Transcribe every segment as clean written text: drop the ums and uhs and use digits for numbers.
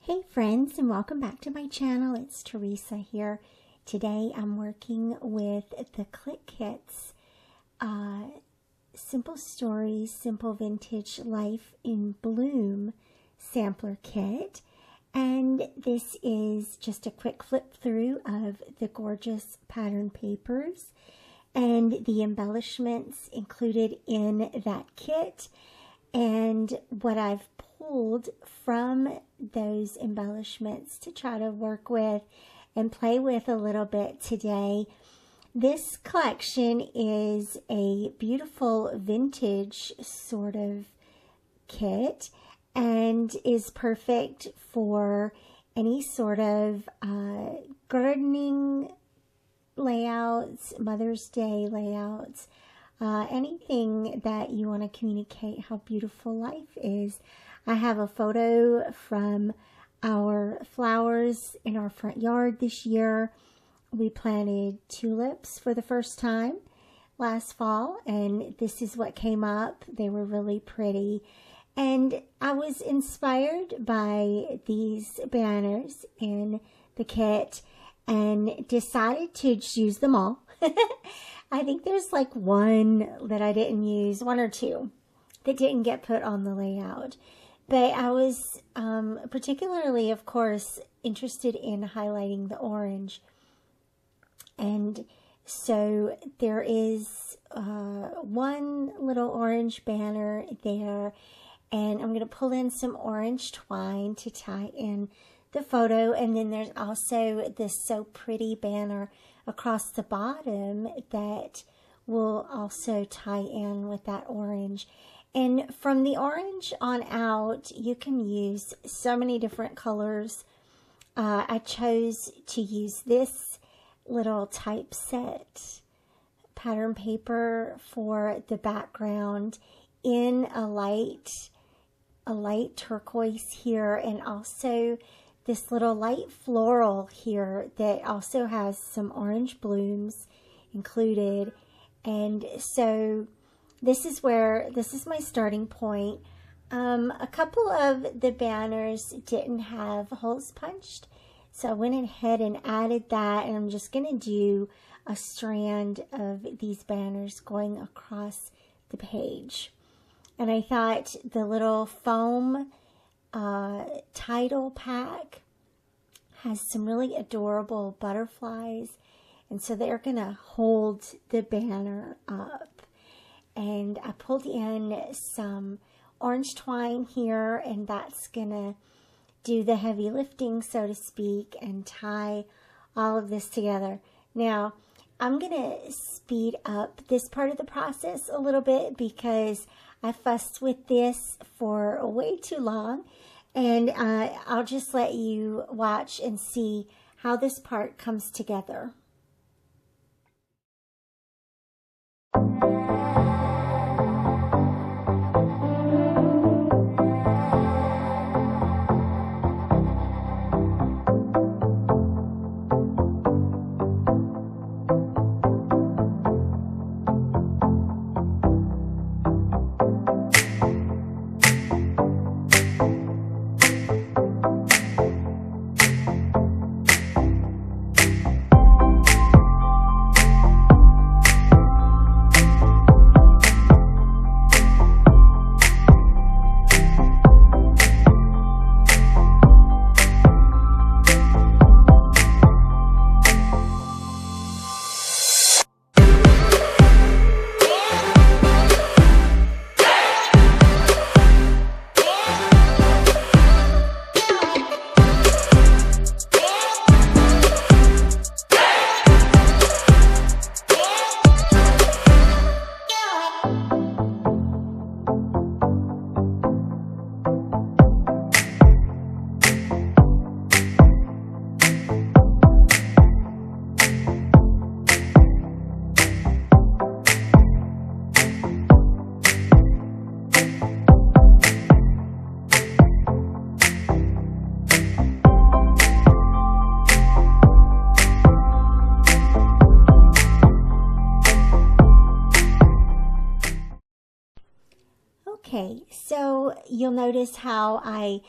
Hey friends, and welcome back to my channel. It's Theresa here. Today I'm working with the Clique Kits Simple Stories, Simple Vintage Life in Bloom Sampler Kit. And this is just a quick flip through of the gorgeous pattern papers and the embellishments included in that kit, and what I've pulled from those embellishments to try to work with and play with a little bit today. This collection is a beautiful vintage sort of kit and is perfect for any sort of gardening layouts, Mother's Day layouts, anything that you want to communicate how beautiful life is. I have a photo from our flowers in our front yard this year. We planted tulips for the first time last fall, and this is what came up. They were really pretty. And I was inspired by these banners in the kit and decided to just use them all. I think there's like one that I didn't use, one or two that didn't get put on the layout. But I was particularly, of course, interested in highlighting the orange. And so there is one little orange banner there. And I'm going to pull in some orange twine to tie in the photo. And then there's also this So Pretty banner across the bottom that will also tie in with that orange. And from the orange on out, you can use so many different colors. I chose to use this little typeset pattern paper for the background in a light turquoise here, and also this little light floral here that also has some orange blooms included. And so this is my starting point. A couple of the banners didn't have holes punched, so I went ahead and added that, and I'm just going to do a strand of these banners going across the page. And I thought the little foam title pack has some really adorable butterflies, and so they're going to hold the banner up. And I pulled in some orange twine here, and that's going to do the heavy lifting, so to speak, and tie all of this together. Now, I'm going to speed up this part of the process a little bit because I fussed with this for way too long. And I'll just let you watch and see how this part comes together. Okay, so you'll notice how I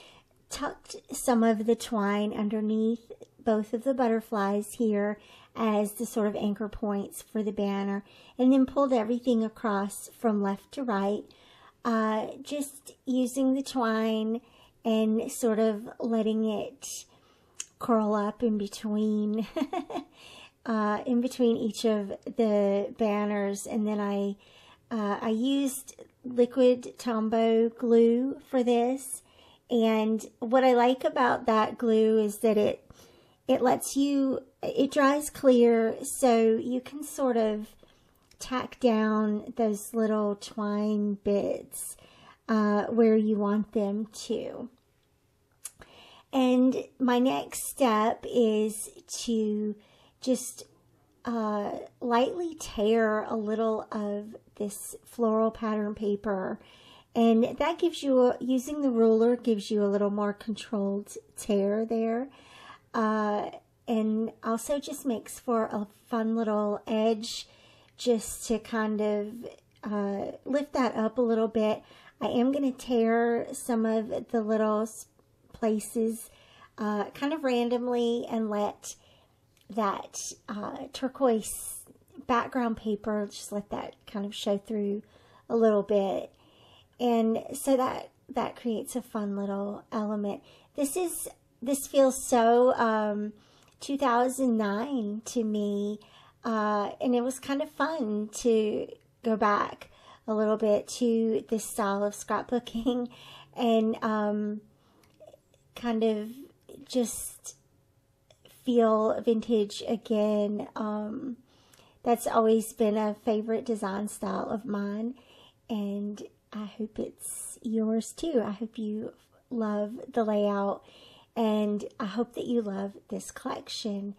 tucked some of the twine underneath both of the butterflies here as the sort of anchor points for the banner, and then pulled everything across from left to right, just using the twine and sort of letting it curl up in between each of the banners. And then I used liquid Tombow glue for this, and what I like about that glue is that it lets you, it dries clear, so you can sort of tack down those little twine bits where you want them to. And my next step is to just lightly tear a little of this floral pattern paper, and that gives you, using the ruler gives you a little more controlled tear there, and also just makes for a fun little edge just to kind of lift that up a little bit. I am going to tear some of the little places kind of randomly and let that turquoise background paper, just let that kind of show through a little bit, and so that creates a fun little element. This feels so 2009 to me, and it was kind of fun to go back a little bit to this style of scrapbooking and kind of just feel vintage again. That's always been a favorite design style of mine, and I hope it's yours too. I hope you love the layout, and I hope that you love this collection.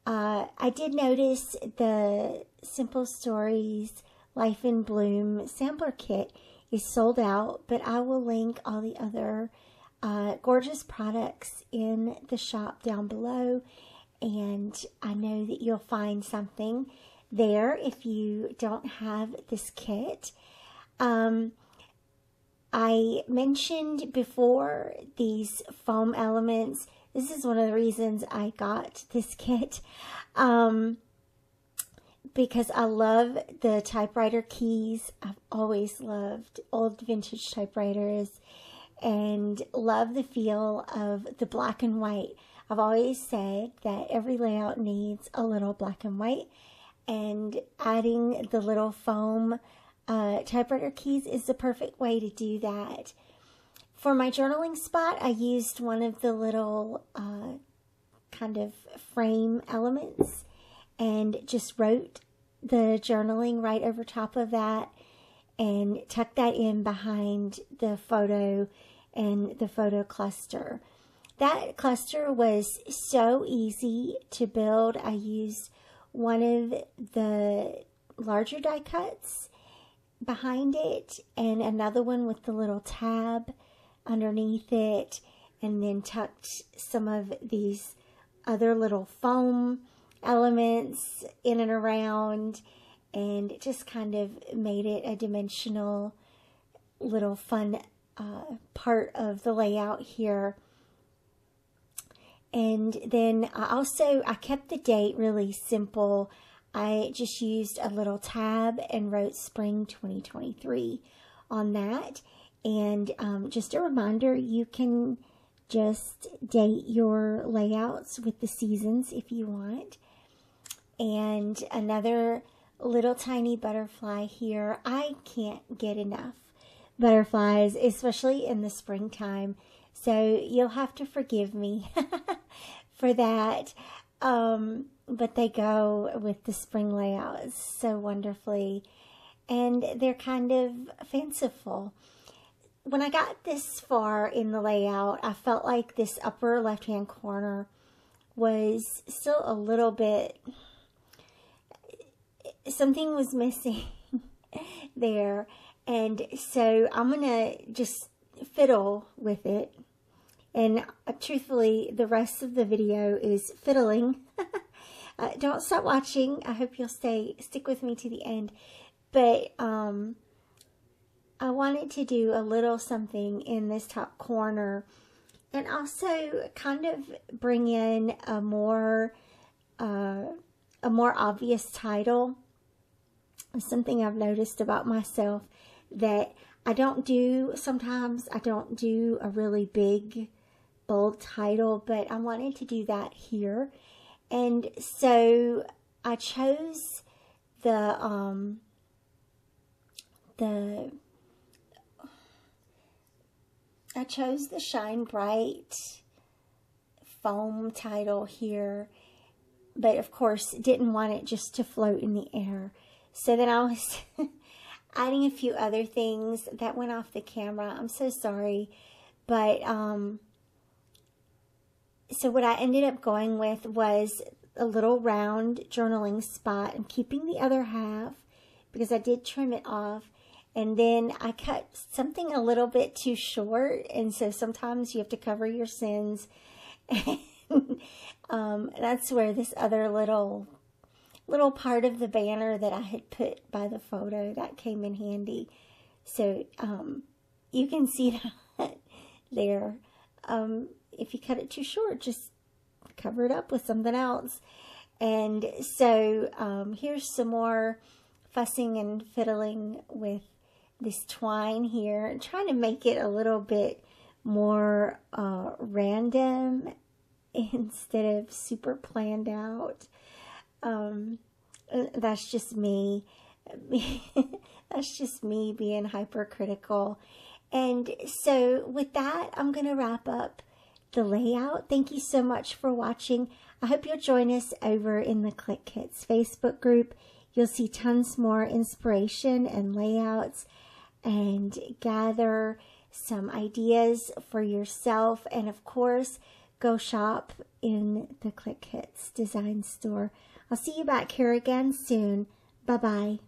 I did notice the Simple Stories Life in Bloom Sampler Kit is sold out, but I will link all the other gorgeous products in the shop down below, and I know that you'll find something there if you don't have this kit. I mentioned before these foam elements. This is one of the reasons I got this kit, because I love the typewriter keys. I've always loved old vintage typewriters and love the feel of the black and white. I've always said that every layout needs a little black and white, and adding the little foam typewriter keys is the perfect way to do that. For my journaling spot, I used one of the little kind of frame elements and just wrote the journaling right over top of that and tucked that in behind the photo and the photo cluster. That cluster was so easy to build. I used one of the larger die cuts behind it and another one with the little tab underneath it, and then tucked some of these other little foam elements in and around, and it just kind of made it a dimensional little fun part of the layout here. And then I kept the date really simple. I just used a little tab and wrote spring 2023 on that. And just a reminder, you can just date your layouts with the seasons if you want. And another little tiny butterfly here. I can't get enough butterflies, especially in the springtime. So you'll have to forgive me for that. But they go with the spring layout so wonderfully. And they're kind of fanciful. When I got this far in the layout, I felt like this upper left-hand corner was still a little bit, something was missing there. And so I'm going to just fiddle with it. And truthfully, the rest of the video is fiddling. Don't stop watching. I hope you'll stick with me to the end. But I wanted to do a little something in this top corner and also kind of bring in a more obvious title. Something I've noticed about myself that sometimes I don't do a really big, bold title, but I wanted to do that here. And so I chose the Shine Bright foam title here, but of course didn't want it just to float in the air. So then I was adding a few other things that went off the camera. I'm so sorry, but so what I ended up going with was a little round journaling spot. I'm keeping the other half because I did trim it off. And then I cut something a little bit too short. And so sometimes you have to cover your sins. And that's where this other little part of the banner that I had put by the photo, that came in handy. So you can see that there. If you cut it too short, just cover it up with something else. And so here's some more fussing and fiddling with this twine here, trying to make it a little bit more random instead of super planned out. That's just me. That's just me being hypercritical. And so with that, I'm going to wrap up the layout. Thank you so much for watching. I hope you'll join us over in the Clique Kits Facebook group. You'll see tons more inspiration and layouts, and gather some ideas for yourself. And of course, go shop in the Clique Kits design store. I'll see you back here again soon. Bye-bye.